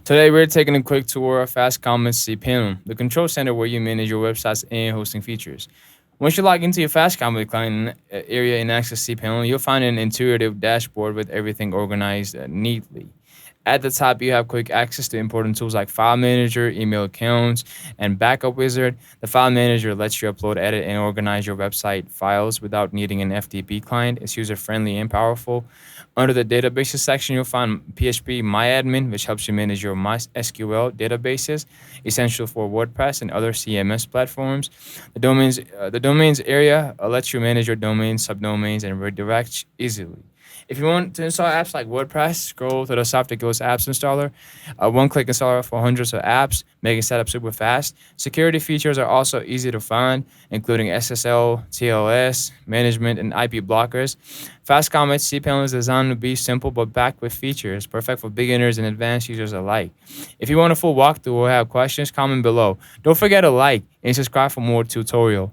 Today, we're taking a quick tour of FastComet cPanel, the control center where you manage your website's and hosting features. Once you log into your FastComet client area in Access cPanel, you'll find an intuitive dashboard with everything organized neatly. At the top, you have quick access to important tools like File Manager, email accounts, and Backup Wizard. The File Manager lets you upload, edit, and organize your website files without needing an FTP client. It's user friendly and powerful. Under the databases section, you'll find phpMyAdmin, which helps you manage your MySQL databases, essential for WordPress and other CMS platforms. The domains area lets you manage your domains, subdomains, and redirects easily. If you want to install apps like WordPress, scroll to the Softaculous apps installer, a one-click installer for hundreds of apps, making setup super fast. Security features are also easy to find, including SSL, TLS, management, and IP blockers. FastComet cPanel is designed to be simple but packed with features, perfect for beginners and advanced users alike. If you want a full walkthrough or have questions, comment below. Don't forget to like and subscribe for more tutorial.